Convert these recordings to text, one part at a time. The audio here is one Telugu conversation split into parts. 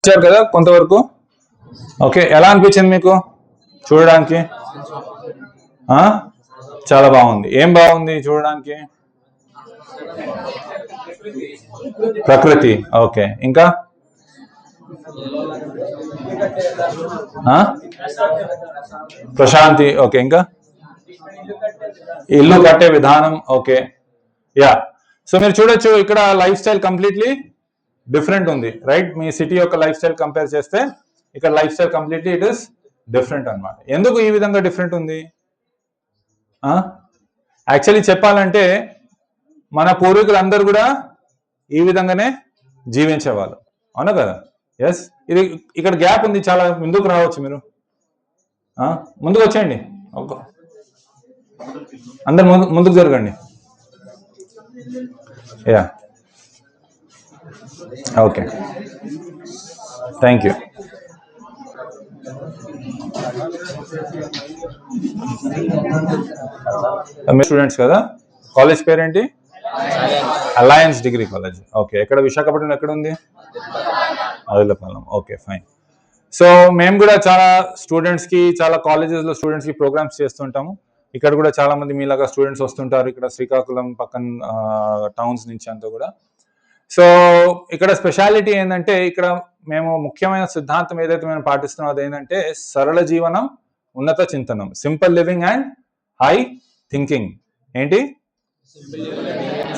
వచ్చారు కదా కొంతవరకు. ఓకే, ఎలా అనిపించింది మీకు చూడడానికి? చాలా బాగుంది. ఏం బాగుంది చూడడానికి? ప్రకృతి. ఓకే, ఇంకా ప్రశాంతి. ఓకే, ఇంకా ఇల్లు కట్టే విధానం. Okay, yeah. సో మీరు చూడొచ్చు ఇక్కడ లైఫ్ స్టైల్ కంప్లీట్లీ డిఫరెంట్ ఉంది, రైట్? మీ సిటీ యొక్క లైఫ్ స్టైల్ కంపేర్ చేస్తే ఇక్కడ life style completely it is different అనమాట. ఎందుకు ఈ విధంగా డిఫరెంట్ ఉంది? యాక్చువల్లీ చెప్పాలంటే మన పూర్వీకులందరూ కూడా ఈ విధంగానే జీవించేవాళ్ళు, అవునా కదా? ఎస్, ఇది ఇక్కడ గ్యాప్ ఉంది చాలా. ముందుకు రావచ్చు మీరు, ముందుకు వచ్చేయండి. అందరు ముందుకు జరగండి. Yeah, okay, thank you. మీరు స్టూడెంట్స్ కదా? కాలేజ్ పేరేంటి? Alliance degree college. ఓకే, ఎక్కడ? విశాఖపట్నం ఎక్కడ ఉంది? అదిలపాలెం. Okay, fine. సో మేము కూడా చాలా స్టూడెంట్స్కి, చాలా కాలేజెస్లో స్టూడెంట్స్కి ప్రోగ్రామ్స్ చేస్తుంటాము. ఇక్కడ కూడా చాలా మంది మీలాగా స్టూడెంట్స్ వస్తుంటారు ఇక్కడ శ్రీకాకుళం పక్కన టౌన్స్ నుంచి అంతా కూడా. సో ఇక్కడ స్పెషాలిటీ ఏంటంటే ఇక్కడ మేము ముఖ్యమైన సిద్ధాంతం ఏదైతే మేము పాటిస్తున్నాం అది ఏంటంటే సరళ జీవనం, ఉన్నత చింతనం, simple living and high thinking. ఏంటి?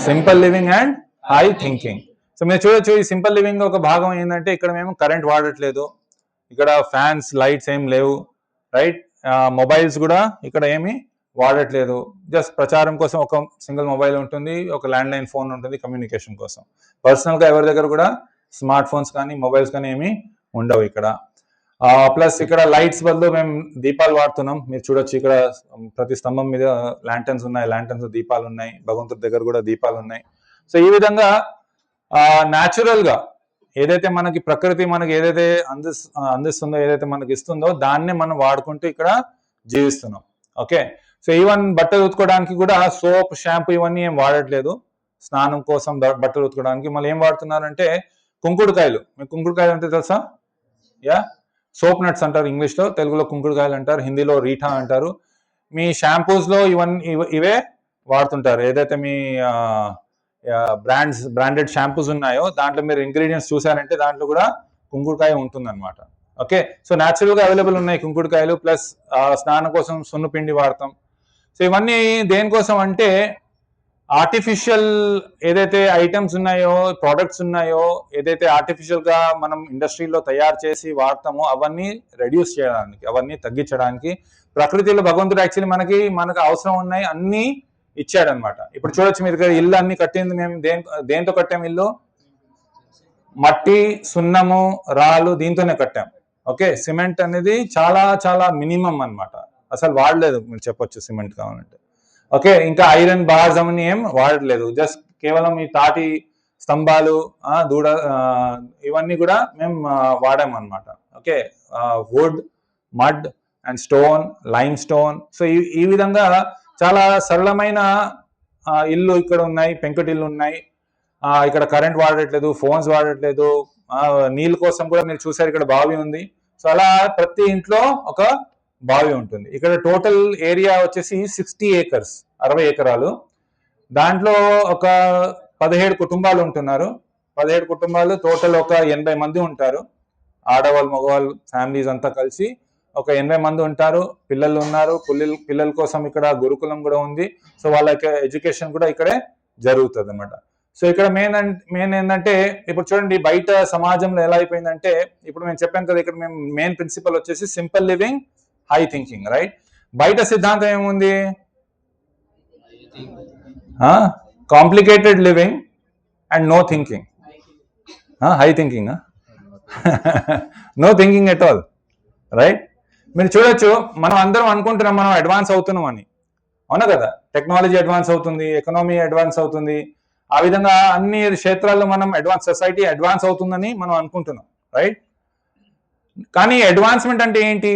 Simple living and high thinking. So మీరు చూడొచ్చు ఈ సింపుల్ లివింగ్ ఒక భాగం ఏంటంటే ఇక్కడ మేము కరెంట్ వాడట్లేదు, ఇక్కడ ఫ్యాన్స్ లైట్స్ ఏం లేవు, రైట్? మొబైల్స్ కూడా ఇక్కడ ఏమి వాడట్లేదు. జస్ట్ ప్రచారం కోసం ఒక సింగిల్ మొబైల్ ఉంటుంది, ఒక ల్యాండ్లైన్ ఫోన్ ఉంటుంది కమ్యూనికేషన్ కోసం. పర్సనల్గా ఎవరి దగ్గర కూడా స్మార్ట్ ఫోన్స్ కానీ మొబైల్స్ కానీ ఏమి ఉండవు ఇక్కడ. ప్లస్ ఇక్కడ లైట్స్ బదులు మేము దీపాలు వాడుతున్నాం. మీరు చూడొచ్చు ఇక్కడ ప్రతి స్తంభం మీద ల్యాంటర్న్స్ ఉన్నాయి, ల్యాంటర్న్స్ దీపాలు ఉన్నాయి, భగవంతుడి దగ్గర కూడా దీపాలు ఉన్నాయి. సో ఈ విధంగా న్యాచురల్ గా ఏదైతే మనకి ప్రకృతి మనకి ఏదైతే అందిస్తుందో, ఏదైతే మనకి ఇస్తుందో దాన్నే మనం వాడుకుంటూ ఇక్కడ జీవిస్తున్నాం. ఓకే, సో ఈవెన్ బట్టలు ఉతుకోవడానికి కూడా సోప్, షాంపూ ఇవన్నీ ఏం వాడట్లేదు. స్నానం కోసం బట్టలు ఉతుకోవడానికి మళ్ళీ ఏం వాడుతున్నారంటే కుంకుడుకాయలు. మీకు కుంకుడుకాయలు అంటే తెలుసా? యా, సోప్ నట్స్ అంటారు ఇంగ్లీష్లో, తెలుగులో కుంకుడుకాయలు అంటారు, హిందీలో రీఠా అంటారు. మీ షాంపూస్లో ఇవే వాడుతుంటారు. ఏదైతే మీ బ్రాండెడ్ షాంపూస్ ఉన్నాయో దాంట్లో మీరు ఇంగ్రీడియంట్స్ చూసారంటే దాంట్లో కూడా కుంకుడుకాయ ఉంటుంది అనమాట. ఓకే, సో న్యాచురల్గా అవైలబుల్ ఉన్నాయి కుంకుడుకాయలు. ప్లస్ స్నానం కోసం సున్నపిండి వాడతాం. సో ఇవన్నీ దేనికోసం అంటే ఆర్టిఫిషియల్ ఏదైతే ఐటమ్స్ ఉన్నాయో, ప్రోడక్ట్స్ ఉన్నాయో, ఏదైతే ఆర్టిఫిషియల్గా మనం ఇండస్ట్రీలో తయారు చేసి వాడతామో అవన్నీ రెడ్యూస్ చేయడానికి, అవన్నీ తగ్గించడానికి ప్రకృతిలో భగవంతుడు యాక్చువల్లీ మనకు అవసరం ఉన్నాయి అన్నీ ఇచ్చాడనమాట. ఇప్పుడు చూడొచ్చు మీరు ఇక్కడ ఇల్లు అన్ని కట్టింది మేము దేంతో కట్టాం? ఇల్లు మట్టి, సున్నము, రాళ్ళు దీంతోనే కట్టాం. ఓకే, సిమెంట్ అనేది చాలా చాలా మినిమం అనమాట, అసలు వాడలేదు మీరు చెప్పొచ్చు సిమెంట్ కావాలంటే. ఓకే, ఇంకా ఐరన్ బార్స్ అవన్నీ ఏం వాడలేదు, జస్ట్ కేవలం ఈ తాటి స్తంభాలు, దూడ ఇవన్నీ కూడా మేము వాడామన్నమాట. Okay, wood, mud and stone, lime stone. So ఈ విధంగా చాలా సరళమైన ఇల్లు ఇక్కడ ఉన్నాయి, పెంకుటిల్లు ఉన్నాయి. ఇక్కడ కరెంట్ వాడట్లేదు, ఫోన్స్ వాడట్లేదు, నీళ్ళ కోసం కూడా మీరు చూసారు ఇక్కడ బావి ఉంది. సో అలా ప్రతి ఇంట్లో ఒక బావి ఉంటుంది. ఇక్కడ టోటల్ ఏరియా వచ్చేసి 60 acres, 60 ఎకరాలు. దాంట్లో ఒక 17 కుటుంబాలు ఉంటున్నారు. 17 కుటుంబాలు, టోటల్ ఒక 80 మంది ఉంటారు. ఆడవాళ్ళు, మగవాళ్ళు, ఫ్యామిలీస్ అంతా కలిసి ఒక 80 మంది ఉంటారు. పిల్లలు ఉన్నారు. పిల్లల కోసం ఇక్కడ గురుకులం కూడా ఉంది. సో వాళ్ళ ఎడ్యుకేషన్ కూడా ఇక్కడే జరుగుతుంది అన్నమాట. సో ఇక్కడ మెయిన్ ఏంటంటే ఇప్పుడు చూడండి బయట సమాజంలో ఎలా అయిపోయిందంటే, ఇప్పుడు మేము చెప్పాను కదా ఇక్కడ మేము మెయిన్ ప్రిన్సిపల్ వచ్చేసి simple living, high thinking, right? బయట సిద్ధాంతం ఏముంది? Complicated living and no thinking. High thinking, no thinking at all, right? మీరు చూడొచ్చు మనం అందరం అనుకుంటున్నాం మనం అడ్వాన్స్ అవుతున్నాం అని, అవునా కదా? టెక్నాలజీ అడ్వాన్స్ అవుతుంది, ఎకనామీ అడ్వాన్స్ అవుతుంది, ఆ విధంగా అన్ని క్షేత్రాల్లో మనం సొసైటీ అడ్వాన్స్ అవుతుందని మనం అనుకుంటున్నాం, రైట్? కానీ అడ్వాన్స్మెంట్ అంటే ఏంటి?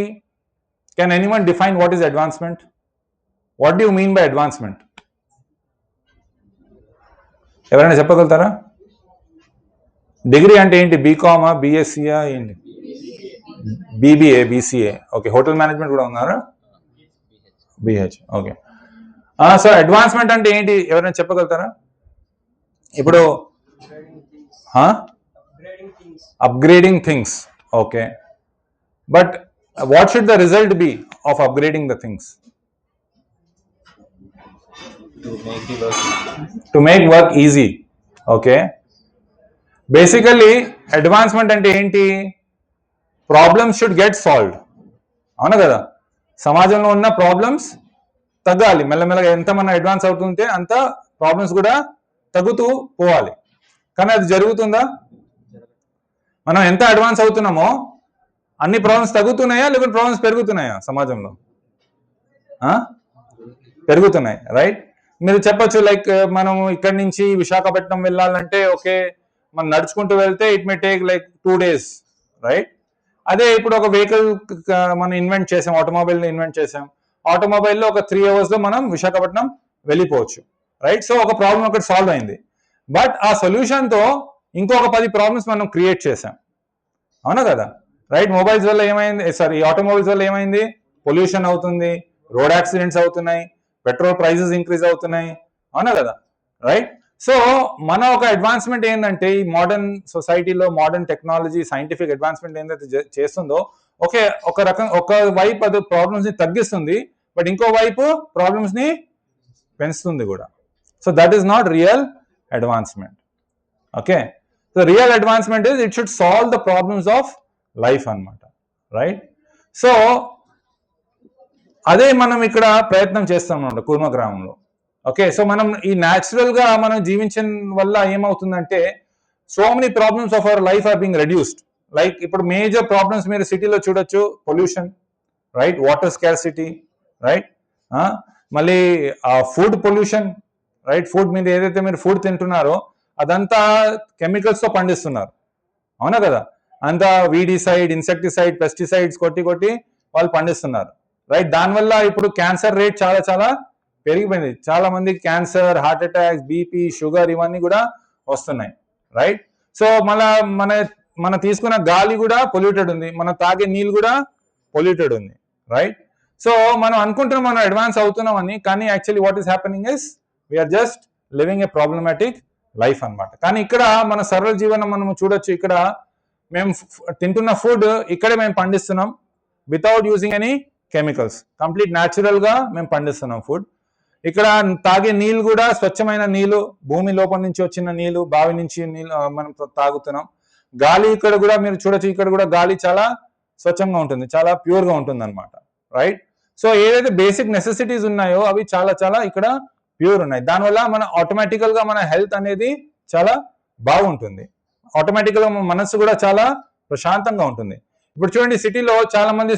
Can anyone define what is advancement? What do you mean by advancement? ఎవరైనా చెప్పగలుగుతారా? డిగ్రీ అంటే ఏంటి? బీకామా, బిఎస్సియా ఏంటి? BBA, BCA. Okay, hotel management కూడా ఉన్నారా? బిహెచ్. ఓకే. సో అడ్వాన్స్మెంట్ అంటే ఏంటి, ఎవరైనా చెప్పగలుగుతారా? ఇప్పుడు upgrading things. Okay, but what should the result be of upgrading the things? To make work easy. Okay, basically advancement అంటే ఏంటి? Problems should get solved. అవునా కదా? సమాజంలో ఉన్న ప్రాబ్లమ్స్ తగ్గాలి మెల్లమెల్లగా. ఎంత మనం అడ్వాన్స్ అవుతుంటే అంత ప్రాబ్లమ్స్ కూడా తగ్గుతూ పోవాలి. కానీ అది జరుగుతుందా? మనం ఎంత అడ్వాన్స్ అవుతున్నామో అన్ని ప్రాబ్లమ్స్ తగ్గుతున్నాయా లేకపోతే ప్రాబ్లమ్స్ పెరుగుతున్నాయా సమాజంలో? పెరుగుతున్నాయి, రైట్? మీరు చెప్పొచ్చు లైక్ మనం ఇక్కడి నుంచి విశాఖపట్నం వెళ్ళాలంటే ఓకే, మనం నడుచుకుంటూ వెళ్తే it may take like 2 days, right? అదే ఇప్పుడు ఒక వెహికల్ మనం ఇన్వెంట్ చేసాం, ఆటోమొబైల్ ఇన్వెంట్ చేసాం. ఆటోమొబైల్లో ఒక 3 hours లో మనం విశాఖపట్నం వెళ్ళిపోవచ్చు, రైట్? సో ఒక ప్రాబ్లం ఒకటి సాల్వ్ అయింది. బట్ ఆ సొల్యూషన్తో ఇంకొక 10 ప్రాబ్లమ్స్ మనం క్రియేట్ చేసాం. అవునా కదా? రైట్? మొబైల్స్ వల్ల ఏమైంది, ఆటోమొబైల్స్ వల్ల ఏమైంది? పొల్యూషన్ అవుతుంది, రోడ్ యాక్సిడెంట్స్ అవుతున్నాయి, పెట్రోల్ ప్రైజెస్ ఇంక్రీజ్ అవుతున్నాయి. అవునా కదా? రైట్? సో మన ఒక అడ్వాన్స్మెంట్ ఏంటంటే ఈ మోడర్న్ సొసైటీలో మోడర్న్ టెక్నాలజీ, సైంటిఫిక్ అడ్వాన్స్మెంట్ ఏంటంటే చేస్తుందో ఓకే, ఒక వైపు అది ప్రాబ్లమ్స్ ని తగ్గిస్తుంది, బట్ ఇంకో వైపు ప్రాబ్లమ్స్ ని పెంచుతుంది కూడా. So that is not real advancement. Okay, so real advancement is it should solve the problems of life అన్నమాట, రైట్? సో అదే మనం ఇక్కడ ప్రయత్నం చేస్తాం అన్నమాట కూర్మ గ్రామంలో. ఓకే, సో మనం ఈ న్యాచురల్ గా మనం జీవించడం వల్ల ఏమవుతుందంటే so many problems of our life are being reduced. Like ఇప్పుడు మేజర్ ప్రాబ్లమ్స్ మీరు సిటీలో చూడొచ్చు, pollution, right? Water scarcity, right? మళ్ళీ ఫుడ్ పొల్యూషన్, రైట్? ఫుడ్ మీద ఏదైతే మీరు ఫుడ్ తింటున్నారో అదంతా కెమికల్స్ తో పండిస్తున్నారు. అవునా కదా? అంతా వీడిసైడ్, ఇన్సెక్టిసైడ్, పెస్టిసైడ్స్ కొట్టి కొట్టి వాళ్ళు పండిస్తున్నారు, రైట్? దానివల్ల ఇప్పుడు క్యాన్సర్ రేట్ చాలా చాలా పెరిగిపోయింది. చాలా మంది cancer, heart attacks, BP, sugar ఇవన్నీ కూడా వస్తున్నాయి, రైట్? సో మన తీసుకున్న గాలి కూడా పొల్యూటెడ్ ఉంది, మనం తాగే నీళ్ళు కూడా పొల్యూటెడ్ ఉంది, రైట్? సో మనం అనుకుంటున్నాం మనం అడ్వాన్స్ అవుతున్నామని, కానీ actually what is happening is we are just living a problematic life అన్నమాట. కానీ ఇక్కడ మన సరళ జీవనం మనం చూడొచ్చు. ఇక్కడ మేము తింటున్న ఫుడ్ ఇక్కడే మేము పండిస్తున్నాం without using any chemicals, complete natural గా మేము పండిస్తున్నాం ఫుడ్. ఇక్కడ తాగే నీళ్ళు కూడా స్వచ్ఛమైన నీళ్ళు, భూమి లోపల నుంచి వచ్చిన నీళ్ళు, బావి నుంచి నీళ్ళు మనం తాగుతున్నాం. గాలి ఇక్కడ కూడా మీరు చూడొచ్చు, ఇక్కడ కూడా గాలి చాలా స్వచ్ఛంగా ఉంటుంది, చాలా ప్యూర్ గా ఉంటుంది అనమాట, రైట్? సో ఏదైతే బేసిక్ నెసెసిటీస్ ఉన్నాయో అవి చాలా చాలా ఇక్కడ ప్యూర్ ఉన్నాయి. దానివల్ల మన ఆటోమేటికల్ గా మన హెల్త్ అనేది చాలా బాగుంటుంది, ఆటోమేటికల్ గా మన మనసు కూడా చాలా ప్రశాంతంగా ఉంటుంది. ఇప్పుడు చూడండి, సిటీలో చాలా మంది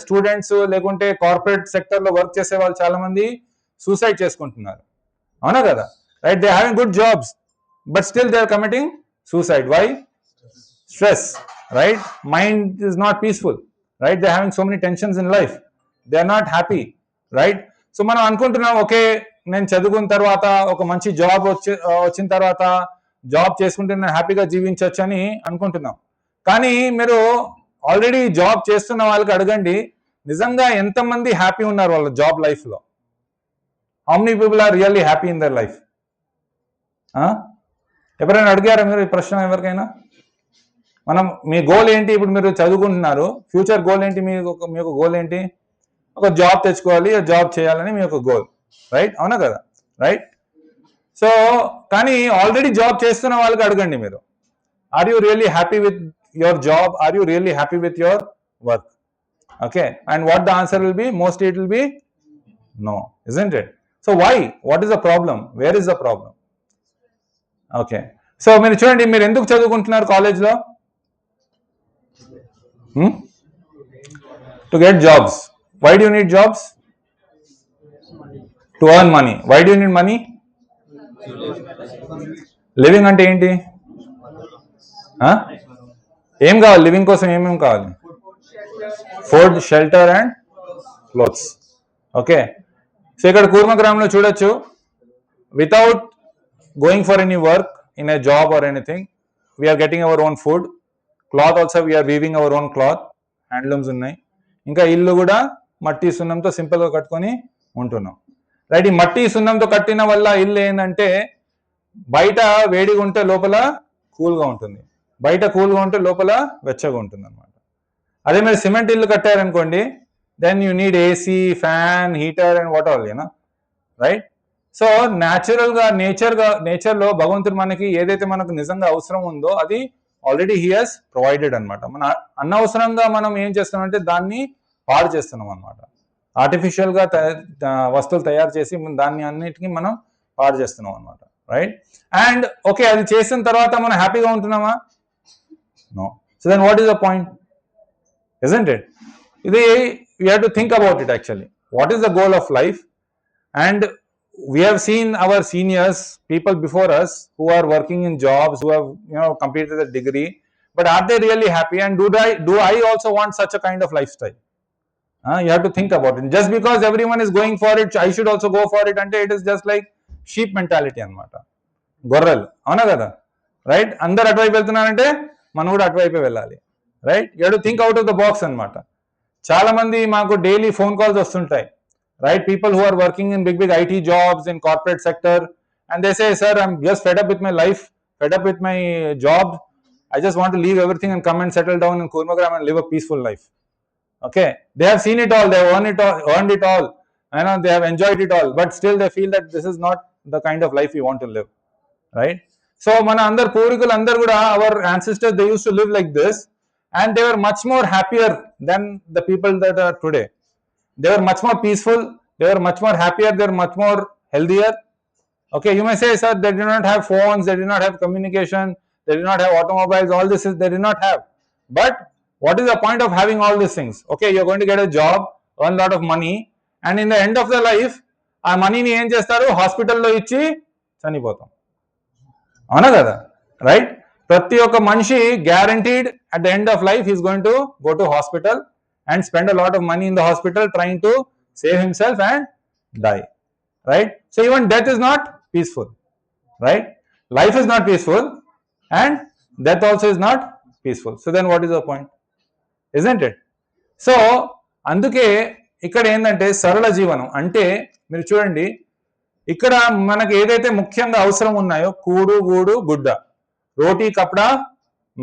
స్టూడెంట్స్ లేకుంటే కార్పొరేట్ సెక్టర్ లో వర్క్ చేసే వాళ్ళు చాలా మంది సూసైడ్ చేసుకుంటున్నారు. అవునా కదా? Right? They having good jobs but still they are committing suicide. Why? Stress, right? Mind is not peaceful, right? They having so many tensions in life, they are not happy, right? So మనం అనుకుంటున్నాం ఓకే, నేను చదువుకున్న తర్వాత ఒక మంచి జాబ్ వచ్చిన తర్వాత జాబ్ చేసుకుంటే నేను హ్యాపీగా జీవించవచ్చు అని అనుకుంటున్నాం. కానీ మీరు ఆల్రెడీ జాబ్ చేస్తున్న వాళ్ళకి అడగండి, నిజంగా ఎంతమంది హ్యాపీ ఉన్నారు వాళ్ళ జాబ్ లైఫ్ లో? How many people are really happy in their life? ఎవరైనా అడిగారా మీరు ఈ ప్రశ్న ఎవరికైనా? మీ గోల్ ఏంటి? ఇప్పుడు మీరు చదువుకుంటున్నారు, ఫ్యూచర్ గోల్ ఏంటి? మీ యొక్క గోల్ ఏంటి? ఒక జాబ్ తెచ్చుకోవాలి, జాబ్ చేయాలని మీ యొక్క గోల్, రైట్? అవునా కదా? రైట్? సో కానీ ఆల్రెడీ జాబ్ చేస్తున్న వాళ్ళకి అడగండి మీరు, are you really happy with your job? Are you really happy with your work? Okay, and what the answer will be? Mostly it will be no, isn't it? So why? What is the problem? Where is the problem? Okay, so మీరు చూడండి, మీరు ఎందుకు చదువుకుంటున్నారు కాలేజ్లో? To get jobs. Why do you need jobs? To earn money. Why do you need money? లివింగ్ అంటే ఏంటి? ఏం కావాలి లివింగ్ కోసం? ఏమేమి కావాలి? Food, shelter and clothes. Okay, so ఇక్కడ కూర్మ గ్రామంలో చూడొచ్చు, without going for any work in a job or anything, we are getting our own food. Cloth also we are weaving our own cloth, handlooms ఉన్నాయి. ఇంకా ఇల్లు కూడా మట్టి సున్నంతో సింపుల్గా కట్టుకొని ఉంటున్నాం, రైట్. ఈ మట్టి సున్నంతో కట్టిన వల్ల ఇల్లు ఏంటంటే బయట వేడిగా ఉంటే లోపల కూల్గా ఉంటుంది, బయట కూల్గా ఉంటే లోపల వెచ్చగా ఉంటుంది అనమాట. అదే మీరు సిమెంట్ ఇల్లు కట్టారనుకోండి, then you need AC, fan, heater and what all, you know, right. So నేచర్లో భగవంతుడు మనకి ఏదైతే మనకు నిజంగా అవసరం ఉందో అది ఆల్రెడీ హీ హాస్ ప్రొవైడెడ్ అనమాట. మన అనవసరంగా మనం ఏం చేస్తున్నామంటే దాన్ని పాడు చేస్తున్నాం అనమాట. ఆర్టిఫిషియల్గా వస్తువులు తయారు చేసి దాన్ని అన్నిటికీ మనం పాడు చేస్తున్నాం అనమాట, రైట్. అండ్ ఓకే, అది చేసిన తర్వాత మనం హ్యాపీగా ఉంటున్నామా? No. So then what is the point, isn't it? We have to think about it actually. What is the goal of life? And we have seen our seniors, people before us who are working in jobs, who have completed a degree, but are they really happy? And do I also want such a kind of lifestyle? You have to think about it. Just because everyone is going for it, I should also go for it. And it is just like sheep mentality anamata. Gorral, avuna kada, right? Andaru atvaipu veltunarante manu kuda atvaipe vellali, right? You have to think out of the box anamata. Chaala mandi maaku daily phone calls vastuntayi, right? People who are working in big IT jobs in corporate sector, and they say, sir, I'm just fed up with my life, fed up with my job. I just want to leave everything and come and settle down in Kurmagram and live a peaceful life. Okay, they have seen it all, they have earned it all, they have enjoyed it all, but still they feel that this is not the kind of life we want to live, right? So mana andaru purikulu andaru kuda, our ancestors, they used to live like this, and they were much more happier than the people that are today. They were much more peaceful, they were much more happier, they were much more healthier. Okay, you may say, sir, they did not have phones, they did not have communication, they did not have automobiles, all this is they did not have. But what is the point of having all these things? Okay, you're going to get a job, earn a lot of money, and in the end of the life, ఆ మనీని ఏం చేస్తారు? హాస్పిటల్లో ఇచ్చి చనిపోతాం, అవునా కదా, రైట్? ప్రతి ఒక్క మనిషి guaranteed at the end of life he is going to go to hospital and spend a lot of money in the hospital trying to save himself and die, right? So even death is not peaceful, right? Life is not peaceful and death also is not peaceful. So then what is the point, isn't it? So అందుకే ఇక్కడ ఏంటంటే సరళ జీవనం అంటే మీరు చూడండి, ఇక్కడ మనకు ఏదైతే ముఖ్యంగా అవసరం ఉన్నాయో కూడు, గూడు, గుడ్డ, రోటీ, కపడా,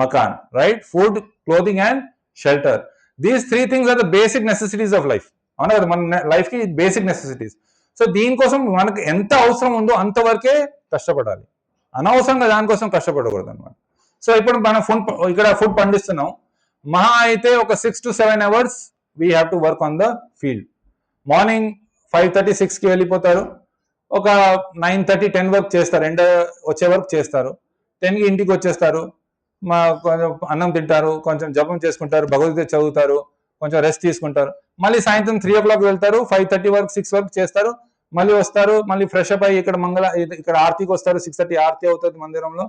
మకాన్, right? Food, clothing and shelter. These 3 things are the basic necessities of life, అవునా కదా? మన లైఫ్ కి బేసిక్ నెసెసిటీస్. సో దీనికోసం మనకు ఎంత అవసరం ఉందో అంతవరకే కష్టపడాలి, అనవసరంగా దానికోసం కష్టపడకూడదు అనమాట. సో ఇప్పుడు మనం ఇక్కడ ఫుడ్ పండిస్తున్నాం, మహా అయితే ఒక 6 to 7 hours we have to work on the field. Morning 5:30, 6కి వెళ్ళిపోతారు, ఒక 9:30, 10 వరకు చేస్తారు, ఎండ వచ్చే వరకు చేస్తారు. 10కి ఇంటికి వచ్చేస్తారు, కొంచెం అన్నం తింటారు, కొంచెం జపం చేసుకుంటారు, భగవద్గీత చదువుతారు, కొంచెం రెస్ట్ తీసుకుంటారు. మళ్ళీ సాయంత్రం 3 o'clock వెళ్తారు, 5:30 వరకు, 6 వరకు చేస్తారు, మళ్ళీ వస్తారు, మళ్ళీ ఫ్రెష్ అప్ అయ్యి ఇక్కడ ఆర్తికి వస్తారు. 6:30 ఆర్తి అవుతుంది మందిరంలో,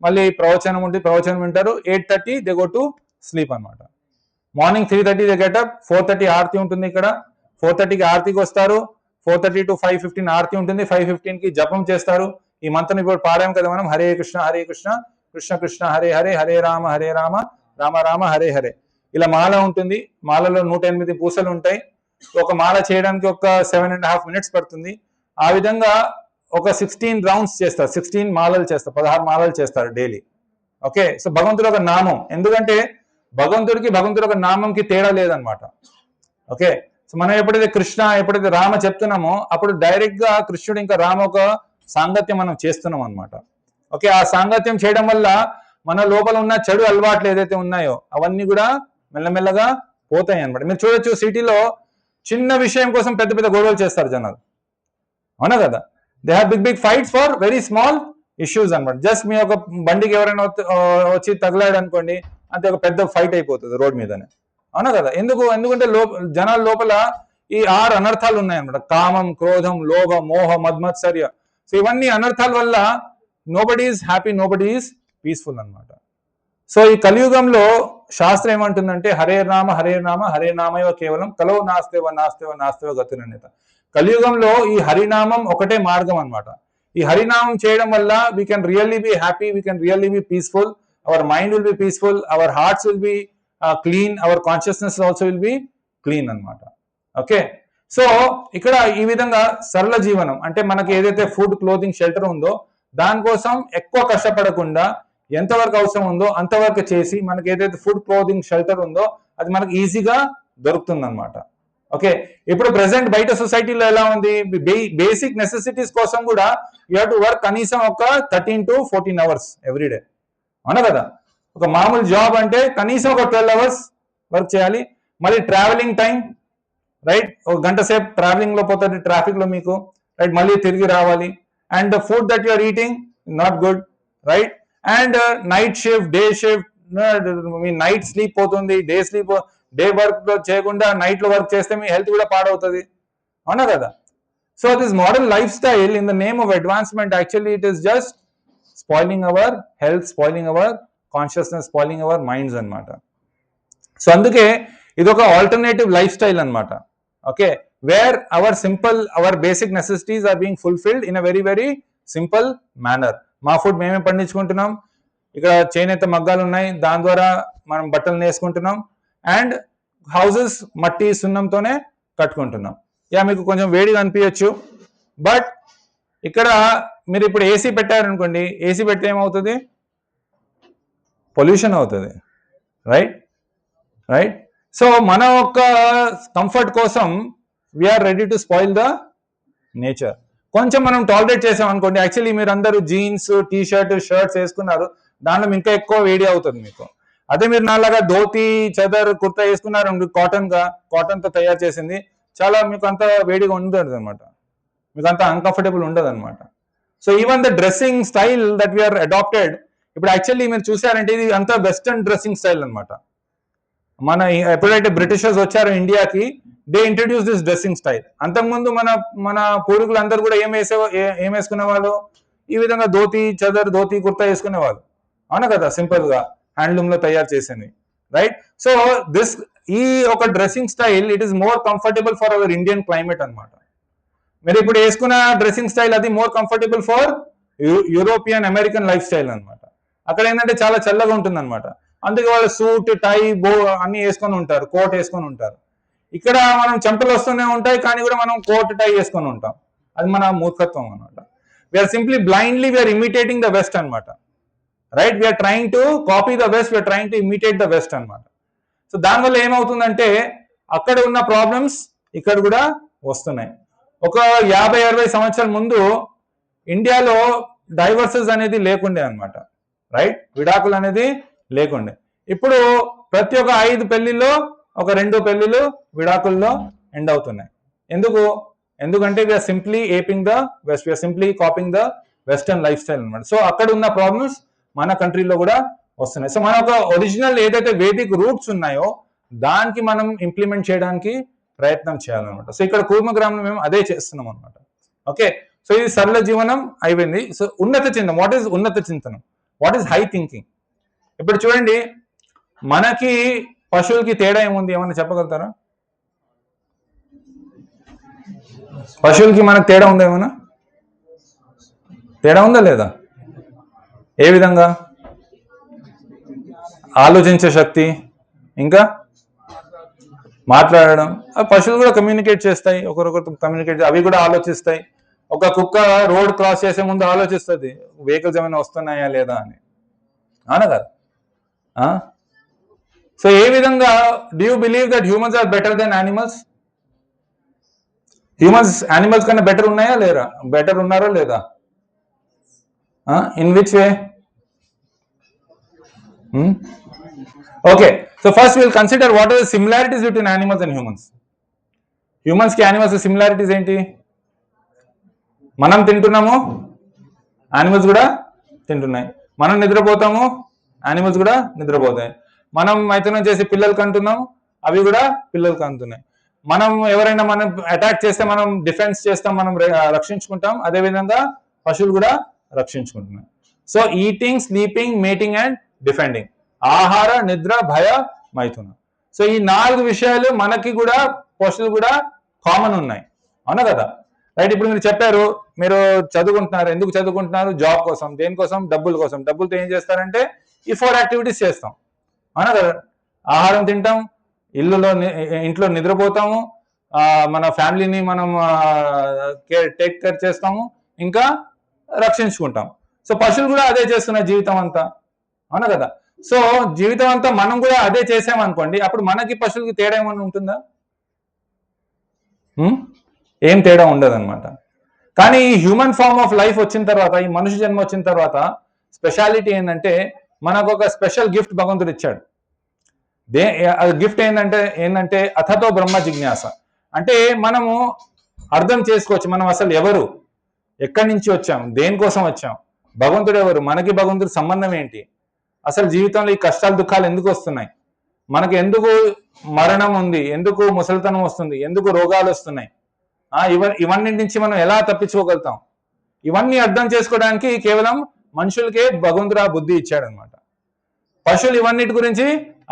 మళ్ళీ ప్రవచనం ఉంటుంది, ప్రవచనం వింటారు. 8:30 దే గో టు స్లీప్ అనమాట. మార్నింగ్ 3:30 దే గెటప్, 4:30 ఆర్తి ఉంటుంది ఇక్కడ, 4:30కి ఆర్తికి వస్తారు, 4:30 to 5:15 ఆర్తి ఉంటుంది, 5:15కి జపం చేస్తారు. ఈ మంత్రం ఇప్పుడు పాడాం కదా మనం, హరే కృష్ణ హరే కృష్ణ కృష్ణ కృష్ణ హరే హరే, హరే రామ రామ రామ హరే హరే. ఇలా మాల ఉంటుంది, మాలలో 108 పూసలు ఉంటాయి. ఒక మాల చేయడానికి ఒక 7.5 minutes పడుతుంది. ఆ విధంగా ఒక 16 rounds చేస్తారు, 16 మాలలు చేస్తారు, 16 మాలలు చేస్తారు డైలీ. ఓకే, సో భగవంతుడు ఒక నామం, ఎందుకంటే భగవంతుడి ఒక నామంకి తేడా లేదనమాట. ఓకే, సో మనం ఎప్పుడైతే రామ చెప్తున్నామో అప్పుడు డైరెక్ట్ గా కృష్ణుడు ఇంకా రామ ఒక సాంగత్యం మనం చేస్తున్నాం అనమాట. ఓకే, ఆ సాంగత్యం చేయడం వల్ల మన లోపల ఉన్న చెడు అలవాట్లు ఏదైతే ఉన్నాయో అవన్నీ కూడా మెల్లమెల్లగా పోతాయి అనమాట. మీరు చూడొచ్చు, సిటీలో చిన్న విషయం కోసం పెద్ద పెద్ద గొడవలు చేస్తారు జనాలు, అవునా కదా? They have big fights for very small issues అనమాట. జస్ట్ మీ ఒక బండికి ఎవరైనా వచ్చి తగలాడు అనుకోండి, అంతే ఒక పెద్ద ఫైట్ అయిపోతుంది రోడ్ మీదనే, అవునా కదా? ఎందుకంటే జనాల లోపల ఈ 6 అనర్థాలు ఉన్నాయన్నమాట: కామం, క్రోధం, లోభ, మోహ, మద్మత్సర్య. సో ఇవన్నీ అనర్థాల వల్ల nobody is happy, nobody is peaceful అనమాట. సో ఈ కలియుగంలో శాస్త్రం ఏమంటుందంటే హరే నామ హరే నామయవ కేవలం కలో నాస్తేవ గతిరన్యత. కలియుగంలో ఈ హరినామం ఒకటే మార్గం అనమాట. ఈ హరినామం చేయడం వల్ల we can really be happy, we can really be peaceful, our mind will be peaceful, our hearts will be clean, our consciousness also will be clean అన్నమాట. ఓకే, సో ఇక్కడ ఈ విధంగా సరళ జీవనం అంటే మనకి ఏదైతే ఫుడ్, క్లోతింగ్, షెల్టర్ ఉందో దానికోసం ఎక్కువ కష్టపడకుండా ఎంతవరకు అవసరం ఉందో అంతవరకు చేసి మనకి ఏదైతే ఫుడ్, క్లోతింగ్, షెల్టర్ ఉందో అది మనకి ఈజీగా దొరుకుతుంది అనమాట. ఓకే, ఇప్పుడు ప్రెసెంట్ బయట సొసైటీలో ఎలా ఉంది, బేసిక్ నెసెసిటీస్ కోసం కూడా యూ హ్యావ్ టు వర్క్ కనీసం ఒక 13 to 14 hours ఎవ్రీడే, అవునా కదా. ఒక మామూలు జాబ్ అంటే కనీసం ఒక 12 hours వర్క్ చేయాలి. మళ్ళీ ట్రావెలింగ్ టైం, రైట్, ఒక గంట సేపు ట్రావెలింగ్ లో పోతుంది ట్రాఫిక్ లో మీకు, రైట్, మళ్ళీ తిరిగి రావాలి. And the food that you are eating not good, right. And night shift, day shift, మీ నైట్ స్లీప్ పోతుంది, డే వర్క్ చేయకుండా నైట్ లో వర్క్ చేస్తే మీ హెల్త్ కూడా పాడవుతుంది, అవునా కదా. So this modern life style in the name of advancement actually it is just spoiling our health, spoiling our consciousness, spoiling our minds అనమాట. సో అందుకే ఇది ఒక ఆల్టర్నేటివ్ లైఫ్ స్టైల్ అనమాట. Okay, wear hour basic necessities are being fulfilled in a very very simple manner. మా ఫుడ్ మేమే పండించుకుంటున్నాం, ఇక్కడ చేనేత మగ్గాలు ఉన్నాయి, దాని ద్వారా మనం బట్టలు నేసుకుంటున్నాం, అండ్ హౌసెస్ మట్టి సున్నంతోనే కట్టుకుంటున్నాం. యా మీకు కొంచెం వేడిగా అనిపించచ్చు, బట్ ఇక్కడ మీరు ఇప్పుడు ఏసీ పెట్టారనుకోండి, ఏసీ పెడితే ఏమవుతుంది, పొల్యూషన్ అవుతుంది, రైట్. సో మన యొక్క కంఫర్ట్ కోసం we are ready to spoil the nature. కొంచెం మనం టాలరేట్ చేసాం అనుకోండి, యాక్చువల్లీ మీరు అందరూ జీన్స్, టీ షర్ట్, షర్ట్స్ వేసుకున్నారు, దాంట్లో ఇంకా ఎక్కువ వేడి అవుతుంది మీకు. అదే మీరు నాలాగా ధోతి, చదర్, కుర్తా వేసుకున్నారు కాటన్తో తయారు చేసింది, చాలా మీకు అంత వేడిగా ఉండదు అనమాట, మీకు అంత అన్కంఫర్టబుల్ ఉండదు అనమాట. So even the dressing style that we are adapted, ఇప్పుడు యాక్చువల్లీ మీరు చూసారంటే ఇది అంతా వెస్టర్న్ డ్రెస్సింగ్ స్టైల్ అనమాట. మన ఎప్పుడైతే బ్రిటిషర్స్ వచ్చారో ఇండియాకి, they introduce this dressing style. అంతకుముందు మన పూర్వీకులు అందరూ కూడా ఏం వేసుకునేవాళ్ళు, ఈ విధంగా ధోతి కుర్తా వేసుకునేవాళ్ళు, అవునా కదా, సింపుల్ గా హ్యాండ్లూమ్ లో తయారు చేసింది, రైట్. సో ఈ ఒక dressing style it is more comfortable for our Indian climate అనమాట. మీరు ఇప్పుడు వేసుకున్న డ్రెస్సింగ్ స్టైల్ అది more comfortable for European, American life style అనమాట. అక్కడ ఏంటంటే చాలా చల్లగా ఉంటుంది అనమాట, అందుకే వాళ్ళు సూట్, టై, బో అన్ని వేసుకొని ఉంటారు, కోట్ వేసుకొని ఉంటారు. ఇక్కడ మనం చెంపలు వస్తూనే ఉంటాయి, కానీ కూడా మనం కోట్, టై వేసుకొని ఉంటాం. అది మన మూర్ఖత్వం అనమాట. We are simply blindly we are imitating the west అనమాట, right. We are trying to copy the west, we are trying to imitate the west అనమాట. సో దానివల్ల ఏమవుతుందంటే అక్కడ ఉన్న ప్రాబ్లమ్స్ ఇక్కడ కూడా వస్తున్నాయి. ఒక 50-60 సంవత్సరాల ముందు ఇండియాలో డైవర్సెస్ అనేది లేకుండే అనమాట, రైట్. విడాకులు అనేది లేకుండే. ఇప్పుడు ప్రతి ఒక్క 5 పెళ్లిలో ఒక 2 పెళ్లిలు విడాకుల్లో ఎండ్ అవుతున్నాయి. ఎందుకంటే we are simply aping the west, we are simply copying the western life style అనమాట. సో అక్కడ ఉన్న ప్రాబ్లమ్స్ మన కంట్రీలో కూడా వస్తున్నాయి. సో మన ఒక ఒరిజినల్ ఏదైతే వేదిక్ రూట్స్ ఉన్నాయో దానికి మనం ఇంప్లిమెంట్ చేయడానికి ప్రయత్నం చేయాలన్నమాట. సో ఇక్కడ కూర్మగ్రామంలో మేము అదే చేస్తున్నాం అనమాట. ఓకే, సో ఇది సరళ జీవనం అయిపోయింది. సో ఉన్నత చింతనం, వాట్ ఈస్ ఉన్నత చింతనం, వాట్ ఈస్ హై థింకింగ్. ఇప్పుడు చూడండి, మనకి పశువులకి తేడా ఏముంది, ఏమన్నా చెప్పగలుగుతారా? పశువులకి మనకు తేడా ఉందా, ఏమన్నా తేడా ఉందా లేదా? ఏ విధంగా? ఆలోచించే శక్తి, ఇంకా మాట్లాడడం. ఆ పశువులు కూడా కమ్యూనికేట్ చేస్తాయి, ఒకరొకరు కమ్యూనికేట్, అవి కూడా ఆలోచిస్తాయి. ఒక కుక్క రోడ్ క్రాస్ చేసే ముందు ఆలోచిస్తుంది వెహికల్స్ ఏమైనా వస్తున్నాయా లేదా అని, అవునా కదా. సో ఏ విధంగా do you believe that humans are better than animals? Humans animals కన్నా బెటర్ ఉన్నాయా లేరా? బెటర్ ఉన్నారా లేదా? In which way? Okay, so first we will consider what are the similarities between animals and humans. Humans ki animals ki similarities enti? మనం తింటున్నాము, యానిమల్స్ కూడా తింటున్నాయి. మనం నిద్రపోతాము, యానిమల్స్ కూడా నిద్రపోతాయి. మనం మైథునం చేసి పిల్లలు కంటున్నాం, అవి కూడా పిల్లలు కంటున్నాయి. మనం ఎవరైనా మనం అటాక్ చేస్తే మనం డిఫెన్స్ చేస్తాం, మనం రక్షించుకుంటాం. అదేవిధంగా పశువులు కూడా రక్షించుకుంటున్నాయి. So eating, sleeping, mating and defending, ఆహార, నిద్ర, భయ, మైథునం. సో ఈ 4 విషయాలు మనకి కూడా పశువులు కూడా కామన్ ఉన్నాయి, అవునా కదా, రైట్. ఇప్పుడు మీరు చెప్పారు, మీరు చదువుకుంటున్నారు, ఎందుకు చదువుకుంటున్నారు? జాబ్ కోసం. దేనికోసం? డబ్బుల కోసం. డబ్బులతో ఏం చేస్తారంటే ఈ 4 యాక్టివిటీస్ చేస్తాం, అవునా కదా? ఆహారం తింటాం, ఇంట్లో నిద్రపోతాము, మన ఫ్యామిలీని మనం టేక్ కేర్ చేస్తాము, ఇంకా రక్షించుకుంటాం. సో పశువులు కూడా అదే చేస్తున్నాయి జీవితం అంతా, అవునా కదా? సో జీవితం అంతా మనం కూడా అదే చేసామనుకోండి, అప్పుడు మనకి పశువులకి తేడా ఏమైనా ఉంటుందా? ఏం తేడా ఉండదు అనమాట. కానీ ఈ హ్యూమన్ ఫార్మ్ ఆఫ్ లైఫ్ వచ్చిన తర్వాత, ఈ మనుషు జన్మ వచ్చిన తర్వాత స్పెషాలిటీ ఏంటంటే మనకు ఒక స్పెషల్ గిఫ్ట్ భగవంతుడు ఇచ్చాడు. గిఫ్ట్ ఏంటంటే అథతో బ్రహ్మ జిజ్ఞాస. అంటే మనము అర్థం చేసుకోవచ్చు మనం అసలు ఎవరు, ఎక్కడి నుంచి వచ్చాం, దేనికోసం వచ్చాం, భగవంతుడు ఎవరు, మనకి భగవంతుడి సంబంధం ఏంటి, అసలు జీవితంలో ఈ కష్టాలు దుఃఖాలు ఎందుకు వస్తున్నాయి, మనకి ఎందుకు మరణం ఉంది, ఎందుకు ముసలితనం వస్తుంది, ఎందుకు రోగాలు వస్తున్నాయి, ఇవన్నీ నుంచి మనం ఎలా తప్పించుకోగలుగుతాం, ఇవన్నీ అర్థం చేసుకోవడానికి కేవలం మనుషులకే భగవంతుడు ఆ బుద్ధి ఇచ్చాడనమాట. పశువులు ఇవన్నిటి గురించి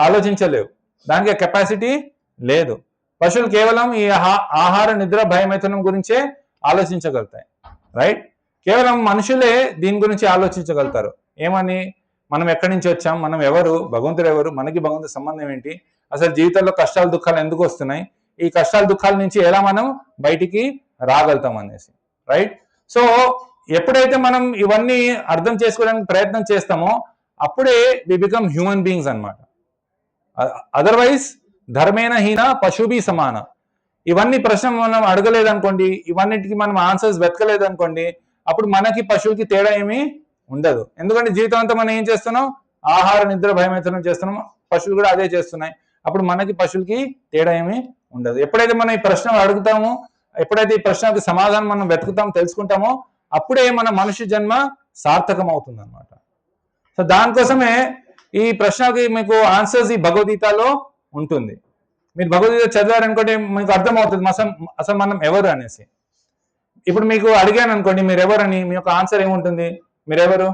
ఆలోచించలేవు, దానికి కెపాసిటీ లేదు. పశువులు కేవలం ఈ ఆహార నిద్ర భయమైతనం గురించే ఆలోచించగలుగుతాయి, రైట్? కేవలం మనుషులే దీని గురించి ఆలోచించగలుగుతారు. ఏమని? మనం ఎక్కడి నుంచి వచ్చాం, మనం ఎవరు, భగవంతుడు ఎవరు, మనకి భగవంతుడి సంబంధం ఏంటి, అసలు జీవితంలో కష్టాలు దుఃఖాలు ఎందుకు వస్తున్నాయి, ఈ కష్టాల దుఃఖాల నుంచి ఎలా మనం బయటికి రాగలుగుతాం అనేసి, రైట్? సో ఎప్పుడైతే మనం ఇవన్నీ అర్థం చేసుకోవడానికి ప్రయత్నం చేస్తామో అప్పుడే వి బికమ్ హ్యూమన్ బీయింగ్స్ అనమాట. అదర్వైజ్ ధర్మేణ హీన పశుభి సమాన. ఇవన్నీ ప్రశ్న మనం అడగలేదనుకోండి, ఇవన్నిటికి మనం ఆన్సర్స్ వెతకలేదనుకోండి, అప్పుడు మనకి పశువుకి తేడా ఏమీ ఉండదు. ఎందుకంటే జీవితం అంతా మనం ఏం చేస్తున్నాం, ఆహార నిద్ర భయమైతనం చేస్తున్నాం, పశువులు కూడా అదే చేస్తున్నాయి. అప్పుడు మనకి పశువులకి తేడా ఏమీ ఉండదు. ఎప్పుడైతే మనం ఈ ప్రశ్న అడుగుతామో, ఎప్పుడైతే ఈ ప్రశ్నకి సమాధానం మనం వెతుకుతాం, తెలుసుకుంటామో, అప్పుడే మన మనుష్య జన్మ సార్థకం అవుతుంది అనమాట. సో దానికోసమే ఈ ప్రశ్నకి మీకు ఆన్సర్స్ ఈ భగవద్గీతలో ఉంటుంది. మీరు భగవద్గీత చదివారనుకోండి మీకు అర్థమవుతుంది అసలు మనం ఎవరు అనేసి. ఇప్పుడు మీకు అడిగాను అనుకోండి మీరు ఎవరని, మీ యొక్క ఆన్సర్ ఏముంటుంది? మీరెవరు?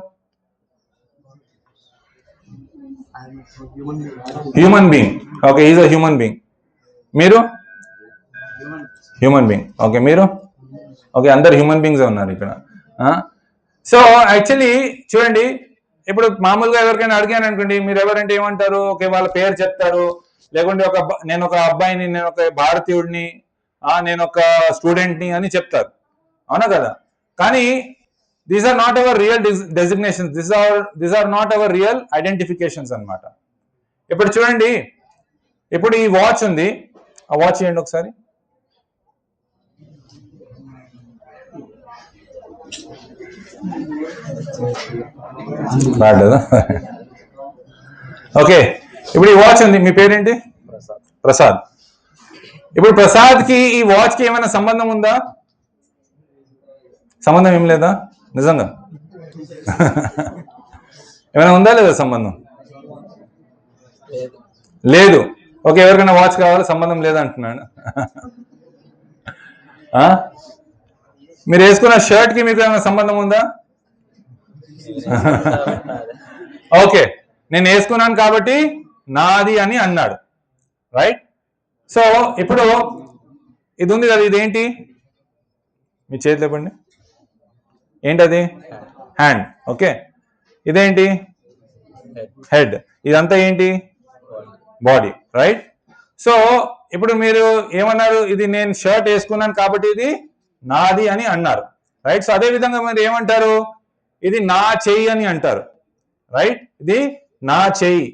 Human being. Okay, is a human being. మీరు? Human being. ఓకే, మీరు? ఓకే, అందరు హ్యూమన్ బీయింగ్స్ ఉన్నారు ఇక్కడ. సో యాక్చువల్లీ చూడండి, ఇప్పుడు మామూలుగా ఎవరికైనా అడిగాను అనుకోండి మీరు ఎవరంటే ఏమంటారు? ఓకే, వాళ్ళ పేరు చెప్తారు, లేకుంటే నేను ఒక అబ్బాయిని, నేను ఒక భారతీయుడిని, నేను ఒక స్టూడెంట్ని అని చెప్తారు, అవునా కదా? కానీ these are not our real designations, these are not our real identifications అనమాట. ఇప్పుడు చూడండి, ఇప్పుడు ఈ వాచ్ ఉంది, ఆ వాచ్ చేయండి ఒకసారి. ఓకే, ఇప్పుడు ఈ వాచ్ ఉంది, మీ పేరేంటి? ప్రసాద్. ఇప్పుడు ప్రసాద్కి ఈ వాచ్కి ఏమైనా సంబంధం ఉందా? సంబంధం ఏం లేదా? నిజంగా ఏమైనా ఉందా లేదా సంబంధం? లేదు. ఓకే, ఎవరికైనా వాచ్ కావాలో సంబంధం లేదంటున్నాడు. మీరు వేసుకున్న షర్ట్కి మీకు ఏమైనా సంబంధం ఉందా? ఓకే, నేను వేసుకున్నాను కాబట్టి నాది అని అన్నాడు, రైట్? సో ఇప్పుడు ఇది ఉంది కదా, ఇదేంటి? మీ చేతిలో ఇవ్వండి. ఏంటది? హ్యాండ్. ఓకే, ఇదేంటి? హెడ్. ఇదంతా ఏంటి? Body, right? సో ఇప్పుడు మీరు ఏమన్నారు? ఇది నేను షర్ట్ వేసుకున్నాను కాబట్టి ఇది నాది అని అన్నారు, రైట్? సో అదే విధంగా మీరు ఏమంటారు? ఇది నా చెయ్యి అని అంటారు, రైట్? ఇది నా చెయ్యి,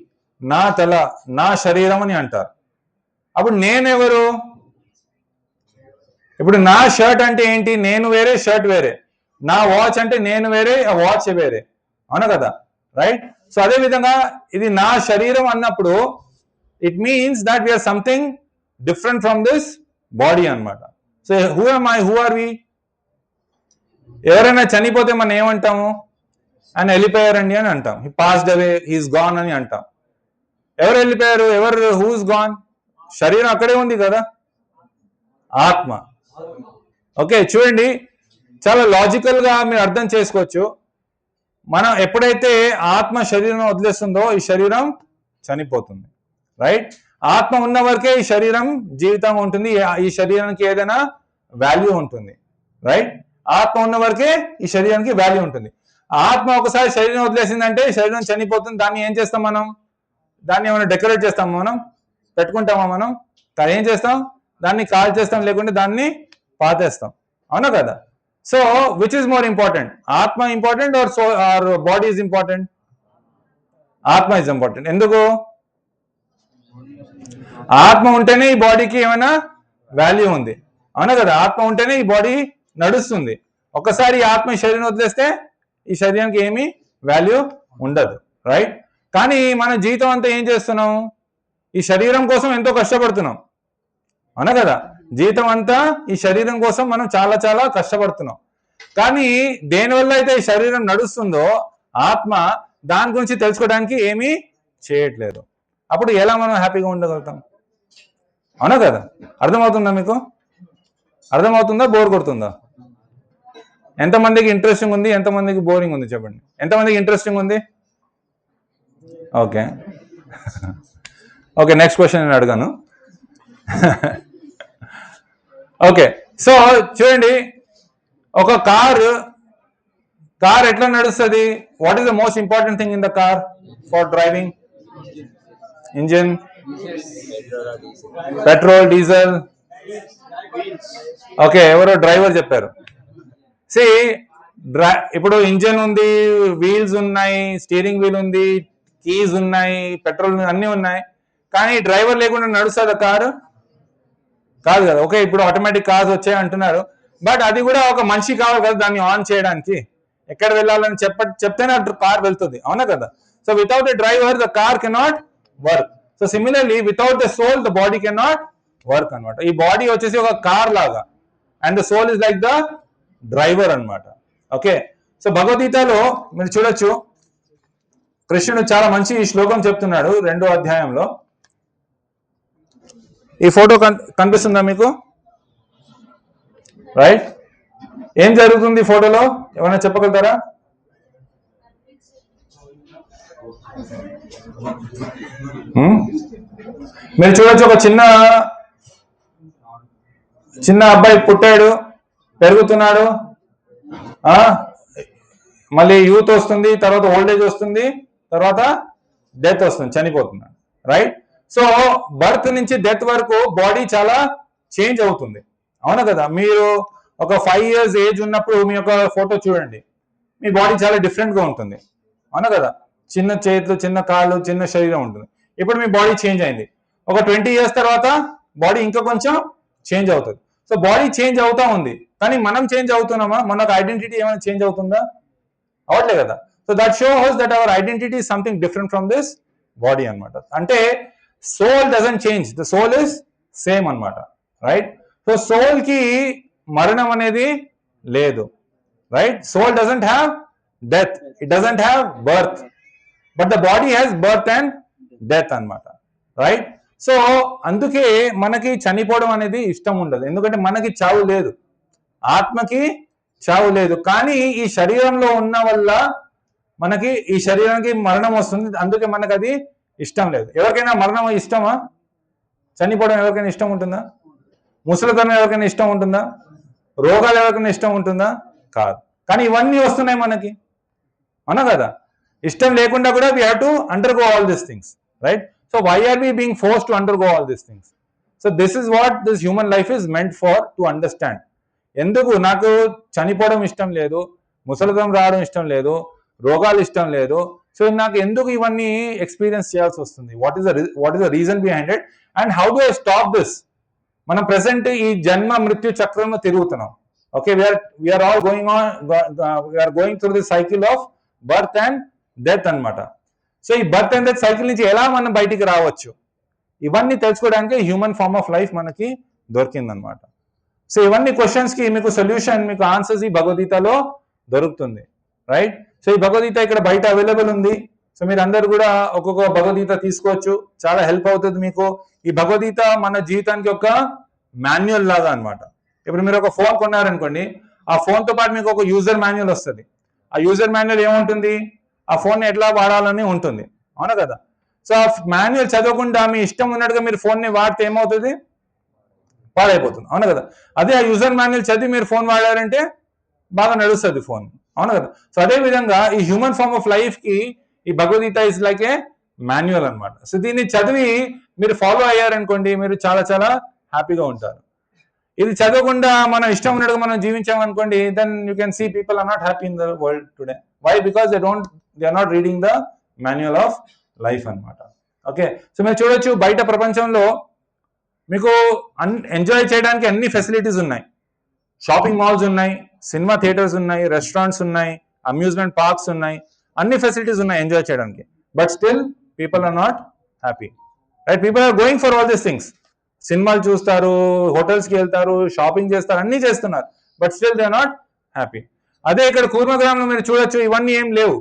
నా తల, నా శరీరం అని అంటారు. అప్పుడు నేనెవరు? ఇప్పుడు నా షర్ట్ అంటే ఏంటి? నేను వేరే, షర్ట్ వేరే. నా వాచ్ అంటే నేను వేరే, ఆ వాచ్ వేరే, అవునా కదా? రైట్? సో అదే విధంగా ఇది నా శరీరం అన్నప్పుడు it means that we are something different from this body అన్నమాట. So who are my, who are we? ఎవరైనా చనిపోతే మనం ఏమంటాము? ఆయన వెళ్ళిపోయారండి అని అంటాం. He passed away, he's gone అని అంటాం. ఎవరు వెళ్ళిపోయారు? Who's gone? శరీరం అక్కడే ఉంది కదా, ఆత్మ. ఓకే, చూడండి, చాలా లాజికల్ గా మీరు అర్థం చేసుకోవచ్చు. మనం ఎప్పుడైతే ఆత్మ శరీరం వదిలేస్తుందో ఈ శరీరం చనిపోతుంది, రైట్? ఆత్మ ఉన్న వరకే ఈ శరీరం జీవితం ఉంటుంది, ఈ శరీరానికి ఏదైనా వాల్యూ ఉంటుంది, రైట్? ఆత్మ ఉన్న వరకే ఈ శరీరానికి వాల్యూ ఉంటుంది. ఆత్మ ఒకసారి శరీరం వదిలేసిందంటే శరీరం చనిపోతుంది. దాన్ని ఏం చేస్తాం మనం? దాన్ని ఏమైనా డెకరేట్ చేస్తాం మనం? పెట్టుకుంటామా మనం? ఏం చేస్తాం? దాన్ని కాల్ చేస్తాం, లేకుంటే దాన్ని పాతేస్తాం. అవునా కదా? So which is more important? ఆత్మ important or body is important? ఆత్మ ఇస్ ఇంపార్టెంట్. ఎందుకు? ఆత్మ ఉంటేనే ఈ బాడీకి ఏమైనా వాల్యూ ఉంది. అవునా కదా? ఆత్మ ఉంటేనే ఈ బాడీ నడుస్తుంది. ఒక్కసారి ఈ ఆత్మ శరీరం వదిలేస్తే ఈ శరీరానికి ఏమీ వాల్యూ ఉండదు, రైట్? కానీ మన జీవితం అంతా ఏం చేస్తున్నాం? ఈ శరీరం కోసం ఎంతో కష్టపడుతున్నాం. అవునా కదా? జీవితం అంతా ఈ శరీరం కోసం మనం చాలా చాలా కష్టపడుతున్నాం. కానీ దేనివల్ల అయితే ఈ శరీరం నడుస్తుందో ఆత్మ దాని గురించి తెలుసుకోవడానికి ఏమీ చేయట్లేదు. అప్పుడు ఎలా మనం హ్యాపీగా ఉండగలుగుతాం? అవునా కదా? అర్థమవుతుందా మీకు? అర్థమవుతుందా? బోర్ కొడుతుందా? ఎంతమందికి ఇంట్రెస్టింగ్ ఉంది, ఎంతమందికి బోరింగ్ ఉంది చెప్పండి. ఎంతమందికి ఇంట్రెస్టింగ్ ఉంది? ఓకే ఓకే, నెక్స్ట్ క్వశ్చన్ నేను అడిగాను. ఓకే, సో చూడండి, ఒక కార్ ఎట్లా నడుస్తుంది? What is the most important thing in the car for driving? Engine, petrol, diesel. Okay, ఎవరో డ్రైవర్ చెప్పారు. ఇప్పుడు ఇంజిన్ ఉంది, వీల్స్ ఉన్నాయి, స్టీరింగ్ వీల్ ఉంది, కీస్ ఉన్నాయి, పెట్రోల్ అన్ని ఉన్నాయి. కానీ డ్రైవర్ లేకుండా నడుస్తుందా కారు? కాదు కదా. ఓకే, ఇప్పుడు ఆటోమేటిక్ కార్స్ వచ్చాయి అంటున్నారు, బట్ అది కూడా ఒక మనిషి కావాలి కదా దాన్ని ఆన్ చేయడానికి. ఎక్కడ వెళ్ళాలని చెప్తేనే కార్ వెళ్తుంది. అవునా కదా? So without a driver the car cannot work. So similarly without the soul the body cannot work అనమాట. ఈ బాడీ వచ్చేసి ఒక కార్ లాగా, and the soul is like the driver అనమాట. ఓకే, సో భగవద్గీతలో మీరు చూడొచ్చు, కృష్ణుడు చాలా మంచి శ్లోకం చెప్తున్నాడు 2వ అధ్యాయంలో. ఈ ఫోటో కనిపిస్తుందా మీకు? రైట్, ఏం జరుగుతుంది ఫోటోలో? ఏమైనా చెప్పగలుగుతారా? మీరు చూడొచ్చు, ఒక చిన్న అబ్బాయి పుట్టాడు, పెరుగుతున్నాడు, మళ్ళీ యూత్ వస్తుంది, తర్వాత ఓల్డ్ ఏజ్ వస్తుంది, తర్వాత డెత్ వస్తుంది, చనిపోతున్నాడు, రైట్? సో బర్త్ నుంచి డెత్ వరకు బాడీ చాలా చేంజ్ అవుతుంది. అవునా కదా? మీరు ఒక 5 years ఏజ్ ఉన్నప్పుడు మీ యొక్క ఫోటో చూడండి, మీ బాడీ చాలా డిఫరెంట్ గా ఉంటుంది. అవునా కదా? చిన్న చేతులు, చిన్న కాళ్ళు, చిన్న శరీరం ఉంటుంది. ఇప్పుడు మీ బాడీ చేంజ్ అయింది. ఒక 20 years తర్వాత బాడీ ఇంకా కొంచెం చేంజ్ అవుతుంది. సో బాడీ చేంజ్ అవుతా ఉంది, కానీ మనం చేంజ్ అవుతున్నామా? మనకు ఐడెంటిటీ ఏమైనా చేంజ్ అవుతుందా? అవట్లే కదా. So that shows that our identity is something different from this body అనమాట. అంటే soul doesn't change, the soul is same అనమాట, రైట్? సో సోల్ కి మరణం అనేది లేదు, right? Soul doesn't have death, it doesn't have birth, but the body has birth and death అనమాట, రైట్? సో అందుకే మనకి చనిపోవడం అనేది ఇష్టం ఉండదు, ఎందుకంటే మనకి చావు లేదు, ఆత్మకి చావు లేదు. కానీ ఈ శరీరంలో ఉన్న వల్ల మనకి ఈ శరీరానికి మరణం వస్తుంది, అందుకే మనకు అది ఇష్టం లేదు. ఎవరికైనా మరణం ఇష్టమా? చనిపోవడం ఎవరికైనా ఇష్టం ఉంటుందా? ముసలితనం ఎవరికైనా ఇష్టం ఉంటుందా? రోగాలు ఎవరికైనా ఇష్టం ఉంటుందా? కాదు. కానీ ఇవన్నీ వస్తున్నాయి మనకి, అవునా కదా? ఇష్టం లేకుండా కూడా we have to undergo all these things, right? So why are we being forced to undergo all these things? So this is what this human life is meant for, to understand. ఎందుకు నాకు చనిపోవడం ఇష్టం లేదు, ముసలితనం రావడం ఇష్టం లేదు, రోగాలు ఇష్టం లేదు, సో నాకు ఎందుకు ఇవన్నీ ఎక్స్పీరియన్స్ చేయాల్సి వస్తుంది? What is the reason behind it, and how do I stop this? మనం ప్రెసెంట్ ఈ జన్మ మృత్యు చక్రంలో తిరుగుతున్నాం. Okay, we're all going through the cycle of birth and death అన్నమాట. సో ఈ బర్త్ అండ్ డెత్ సైకిల్ నుంచి ఎలా మనం బయటికి రావచ్చు, ఇవన్నీ తెలుసుకోవడానికి హ్యూమన్ ఫార్మ్ ఆఫ్ లైఫ్ మనకి దొరికిందనమాట. సో ఇవన్నీ క్వశ్చన్స్ కి మీకు సొల్యూషన్, మీకు ఆన్సర్స్ ఈ భగవద్గీతలో దొరుకుతుంది, రైట్? సో ఈ భగవద్గీత ఇక్కడ బయట అవైలబుల్ ఉంది. సో మీరు అందరు కూడా ఒక్కొక్క భగవద్గీత తీసుకోవచ్చు, చాలా హెల్ప్ అవుతుంది మీకు. ఈ భగవద్గీత మన జీవితానికి ఒక మాన్యువల్ లాగా అనమాట. ఇప్పుడు మీరు ఒక ఫోన్ కొన్నారనుకోండి, ఆ ఫోన్ తో పాటు మీకు ఒక యూజర్ మాన్యువల్ వస్తుంది. ఆ యూజర్ మాన్యువల్ ఏముంటుంది? ఆ ఫోన్ ఎట్లా వాడాలని ఉంటుంది, అవునా కదా? సో ఆ మాన్యువల్ చదవకుండా మీ ఇష్టం ఉన్నట్టుగా మీరు ఫోన్ ని వాడితే ఏమవుతుంది? పాడైపోతుంది, అవునా కదా? అదే ఆ యూజర్ మాన్యువల్ చదివి మీరు ఫోన్ వాడారంటే బాగా నడుస్తుంది ఫోన్, అవును కదా. సో అదే విధంగా ఈ హ్యూమన్ ఫార్మ్ ఆఫ్ లైఫ్ కి ఈ Bhagavad Gita is like A manual అనమాట. సో దీన్ని చదివి మీరు ఫాలో అయ్యారనుకోండి, మీరు చాలా చాలా హ్యాపీగా ఉంటారు. ఇది చదవకుండా మనం ఇష్టం ఉన్నట్టుగా మనం జీవించామనుకోండి, then you can see people are not happy in the world today. Why? Because they are not reading the manual of life అనమాట. ఓకే, సో మీరు చూడొచ్చు బయట ప్రపంచంలో మీకు ఎంజాయ్ చేయడానికి అన్ని ఫెసిలిటీస్ ఉన్నాయి. షాపింగ్ మాల్స్ ఉన్నాయి, సినిమా థియేటర్స్ ఉన్నాయి, రెస్టారెంట్స్ ఉన్నాయి, అమ్యూజ్మెంట్ పార్క్స్ ఉన్నాయి, అన్ని ఫెసిలిటీస్ ఉన్నాయి ఎంజాయ్ చేయడానికి. But still people are not happy, right? People are going for all these things. సినిమాలు చూస్తారు, హోటల్స్కి వెళ్తారు, షాపింగ్ చేస్తారు, అన్ని చేస్తున్నారు, but still they are not happy. అదే ఇక్కడ కూర్మగ్రామంలో మీరు చూడొచ్చు, ఇవన్నీ ఏం లేవు.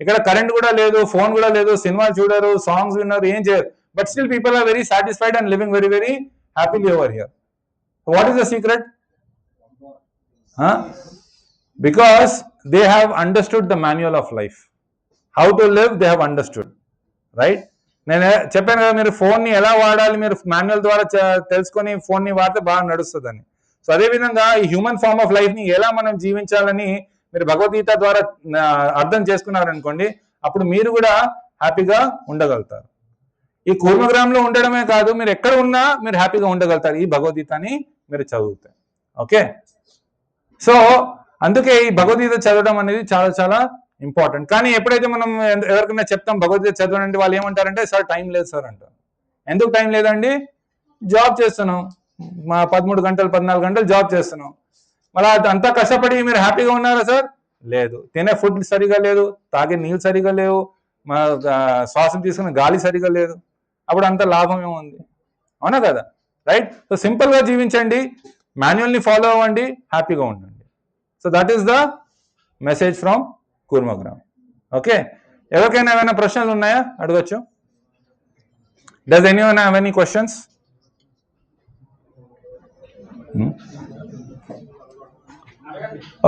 ఇక్కడ కరెంట్ కూడా లేదు, ఫోన్ కూడా లేదు, సినిమాలు చూడరు, సాంగ్స్ విన్నారు, ఏం చేయరు, but still people are very satisfied and living very very happily over here. What is the secret? Because they have understood the manual of life. How to live, they have understood, right? నేను చెప్పాను కదా, మీరు ఫోన్ని ఎలా వాడాలి మీరు మాన్యువల్ ద్వారా తెలుసుకొని ఫోన్ని వాడితే బాగా నడుస్తుందని. సో అదేవిధంగా ఈ హ్యూమన్ ఫార్మ్ ఆఫ్ లైఫ్ని ఎలా మనం జీవించాలని మీరు భగవద్గీత ద్వారా అర్థం చేసుకున్నారనుకోండి, అప్పుడు మీరు కూడా హ్యాపీగా ఉండగలుగుతారు. ఈ కూర్మగ్రామంలో ఉండడమే కాదు, మీరు ఎక్కడ ఉన్నా మీరు హ్యాపీగా ఉండగలుగుతారు ఈ భగవద్గీతని మీరు చదివితే. ఓకే, సో అందుకే ఈ భగవద్గీత చదవడం అనేది చాలా చాలా ఇంపార్టెంట్. కానీ ఎప్పుడైతే మనం ఎవరికైనా చెప్తాం భగవద్గీత చదవనంటే, వాళ్ళు ఏమంటారంటే, సార్ టైం లేదు సార్ అంటారు. ఎందుకు టైం లేదండి? జాబ్ చేస్తున్నాం, మా 13 గంటలు 14 గంటలు జాబ్ చేస్తున్నాం. మళ్ళీ అంతా కష్టపడి మీరు హ్యాపీగా ఉన్నారా సార్? లేదు. తినే ఫుడ్ సరిగా లేదు, తాగే నీళ్ళు సరిగా లేవు, మా శ్వాసం తీసుకునే గాలి సరిగా లేదు, అప్పుడు అంత లాభం ఏముంది? అవునా కదా, రైట్? సో సింపుల్గా జీవించండి, మాన్యువల్ని ఫాలో అవ్వండి, హ్యాపీగా ఉండండి. So that is the message from Kurmagram. Okay, ఎవరికైనా ఏమైనా ప్రశ్నలు ఉన్నాయా? అడగచ్చు. Does anyone have any questions?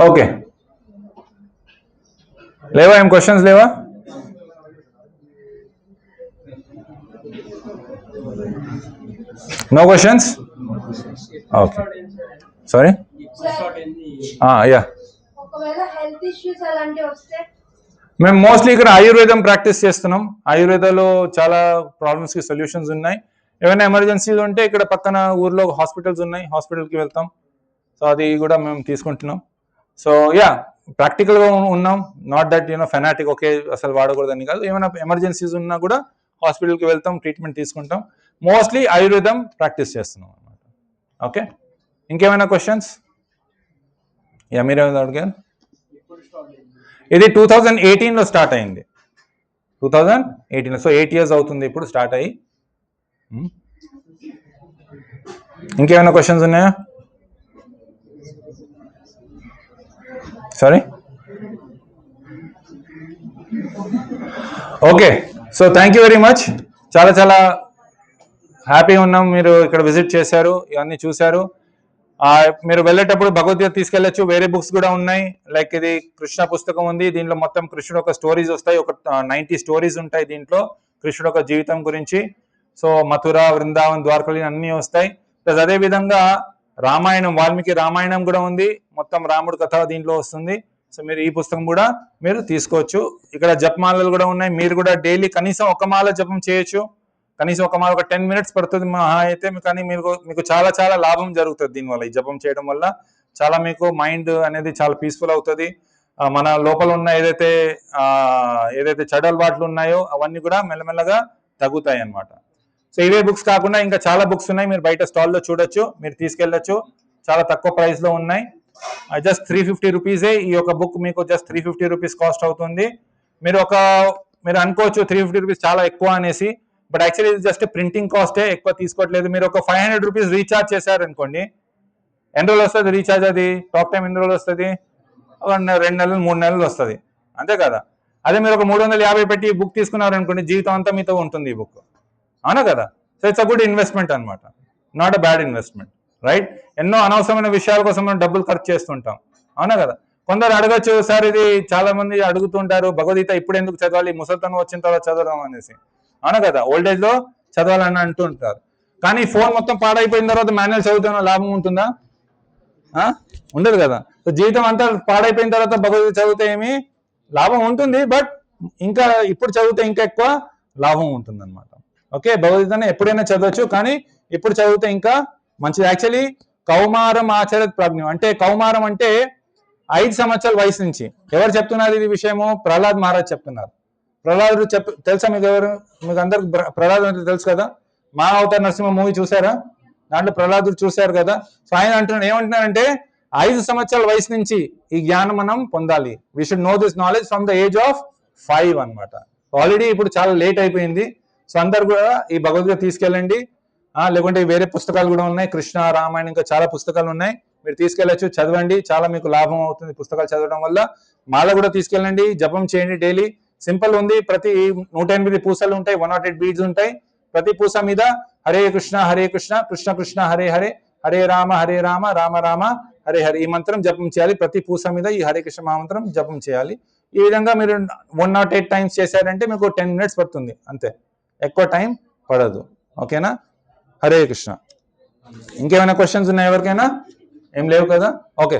Okay, లేవా? ఏం క్వశ్చన్స్ లేవా? No questions? Okay, sorry. Yeah, మేము మోస్ట్లీ ఇక్కడ ఆయుర్వేదం ప్రాక్టీస్ చేస్తున్నాం. ఆయుర్వేదాలో చాలా ప్రాబ్లమ్స్కి సొల్యూషన్స్ ఉన్నాయి. ఏమైనా ఎమర్జెన్సీస్ ఉంటే ఇక్కడ పక్కన ఊర్లో హాస్పిటల్స్ ఉన్నాయి, హాస్పిటల్కి వెళ్తాం. సో అది కూడా మేము తీసుకుంటున్నాం. సో యా, ప్రాక్టికల్గా ఉన్నాం, నాట్ దట్ ఫెనాటిక్ ఓకే అసలు వాడకూడదని కాదు. ఏమైనా ఎమర్జెన్సీస్ ఉన్నా కూడా హాస్పిటల్కి వెళ్తాం, ట్రీట్మెంట్ తీసుకుంటాం. మోస్ట్లీ ఆయుర్వేదం ప్రాక్టీస్ చేస్తున్నాం అన్నమాట. ఓకే, ఇంకేమైనా క్వశ్చన్స్? యా, మీరేమైనా అడిగారు? ఇది 2018లో స్టార్ట్ అయింది, 2018లో. సో 8 years అవుతుంది ఇప్పుడు స్టార్ట్ అయ్యి. ఇంకేమైనా క్వశ్చన్స్ ఉన్నాయా? Sorry. Okay, so thank you very much. చాలా చాలా హ్యాపీగా ఉన్నాం మీరు ఇక్కడ విజిట్ చేశారు, ఇవన్నీ చూశారు. మీరు వెళ్ళేటప్పుడు భగవద్గీత తీసుకెళ్ళచ్చు. వేరే బుక్స్ కూడా ఉన్నాయి, లైక్ ఇది కృష్ణ పుస్తకం ఉంది, దీంట్లో మొత్తం కృష్ణుడు ఒక స్టోరీస్ వస్తాయి, ఒక 90 స్టోరీస్ ఉంటాయి దీంట్లో కృష్ణుడు ఒక జీవితం గురించి. సో మథుర, వృందావన్, ద్వారకలి అన్నీ వస్తాయి. ప్లస్ అదే విధంగా రామాయణం, వాల్మీకి రామాయణం కూడా ఉంది, మొత్తం రాముడు కథ దీంట్లో వస్తుంది. సో మీరు ఈ పుస్తకం కూడా మీరు తీసుకోవచ్చు. ఇక్కడ జపమాలలు కూడా ఉన్నాయి, మీరు కూడా డైలీ కనీసం ఒక మాల జపం చేయొచ్చు. కనీసం ఒక 10 minutes పడుతుంది మహా అయితే, కానీ మీకు చాలా చాలా లాభం జరుగుతుంది దీనివల్ల. ఈ జపం చేయడం వల్ల చాలా మీకు మైండ్ అనేది చాలా పీస్ఫుల్ అవుతుంది. మన లోపల ఉన్న ఏదైతే చెడు అలవాట్లు ఉన్నాయో అవన్నీ కూడా మెల్లమెల్లగా తగ్గుతాయి అన్నమాట. సో ఇవే బుక్స్ కాకుండా ఇంకా చాలా బుక్స్ ఉన్నాయి, మీరు బయట స్టాల్లో చూడొచ్చు, మీరు తీసుకెళ్ళచ్చు. చాలా తక్కువ ప్రైస్లో ఉన్నాయి. జస్ట్ 350 రూపీసే ఈ యొక్క బుక్, మీకు జస్ట్ 350 రూపీస్ కాస్ట్ అవుతుంది. మీరు అనుకోవచ్చు 350 రూపీస్ చాలా ఎక్కువ అనేసి, బట్ యాక్చువల్లీ ఇది జస్ట్ ప్రింటింగ్ కాస్టే, ఎక్కువ తీసుకోవట్లేదు. మీరు ఒక 500 రూపీస్ రీఛార్జ్ చేశారనుకోండి, ఎన్ని రోజులు వస్తుంది రీఛార్జ్? అది టాక్ టైం ఎన్ని రోజులు వస్తుంది? 2 నెలలు 3 నెలలు వస్తుంది, అంతే కదా. అదే మీరు ఒక 350 పెట్టి బుక్ తీసుకున్నారనుకోండి, జీవితం అంతా మీతో ఉంటుంది ఈ బుక్, అవునా కదా. So it's a good investment అనమాట, not a bad investment, right? ఎన్నో అనవసరమైన విషయాల కోసం మనం డబ్బులు ఖర్చు చేస్తుంటాం, అవునా కదా. కొందరు అడగచ్చు, సార్ ఇది చాలా మంది అడుగుతుంటారు, భగవద్గీత ఇప్పుడు ఎందుకు చదవాలి, ముసలితనం వచ్చిన తర్వాత చదవడం అనేసి, అవునా కదా. ఓల్డ్ ఏజ్ లో చదవాలని అంటుంటారు. కానీ ఫోన్ మొత్తం పాడైపోయిన తర్వాత మాన్యువల్ చదువుతున్న లాభం ఉంటుందా? ఉండదు కదా. సో జీవితం అంతా పాడైపోయిన తర్వాత భగవద్గీత చదివితే ఏమి లాభం ఉంటుంది, బట్ ఇంకా ఇప్పుడు చదివితే ఇంకా ఎక్కువ లాభం ఉంటుంది అనమాట. ఓకే, భగవద్గీతని ఎప్పుడైనా చదవచ్చు, కానీ ఇప్పుడు చదివితే ఇంకా మంచిది. యాక్చువల్లీ కౌమారం ఆచరత్ ప్రాజ్ఞం అంటే, కౌమారం అంటే 5 సంవత్సరాల వయసు నుంచి. ఎవరు చెప్తున్నారు ఇది విషయము? ప్రహ్లాద్ మహారాజ్ చెప్తున్నారు. ప్రహ్లాదుడు తెలుసా మీకు? ఎవరు మీకు అందరికి ప్రహ్లాద్ అంటే తెలుసు కదా, మా అవతార్ నరసింహ మూవీ చూసారా? దాంట్లో ప్రహ్లాదుడు చూశారు కదా. సో ఆయన అంటున్నాడు, ఏమంటున్నారంటే 5 సంవత్సరాల వయసు నుంచి ఈ జ్ఞానం మనం పొందాలి. We should know this knowledge from the age of 5 అనమాట. ఆల్రెడీ ఇప్పుడు చాలా లేట్ అయిపోయింది. సో అందరు కూడా ఈ భగవద్గీత తీసుకెళ్ళండి, లేకుంటే వేరే పుస్తకాలు కూడా ఉన్నాయి, కృష్ణ రామాయణం ఇంకా చాలా పుస్తకాలు ఉన్నాయి, మీరు తీసుకెళ్ళచ్చు, చదవండి, చాలా మీకు లాభం అవుతుంది పుస్తకాలు చదవడం వల్ల. మాల కూడా తీసుకెళ్ళండి, జపం చేయండి డైలీ. సింపుల్ ఉంది, ప్రతి 108 పూసలు ఉంటాయి, 108 బీడ్స్ ఉంటాయి. ప్రతి పూస మీద హరే కృష్ణ కృష్ణ కృష్ణ హరే హరే, హరే రామ రామ రామ హరే హరే ఈ మంత్రం జపం చేయాలి. ప్రతి పూస మీద ఈ హరే కృష్ణ మహామంత్రం జపం చేయాలి. ఈ విధంగా మీరు 108 టైమ్స్ చేశారంటే మీకు 10 minutes పడుతుంది అంతే, ఎక్కువ టైం పడదు. ఓకేనా? హరే కృష్ణ. ఇంకేమైనా క్వశ్చన్స్ ఉన్నాయి ఎవరికైనా? ఏం లేవు కదా? ఓకే.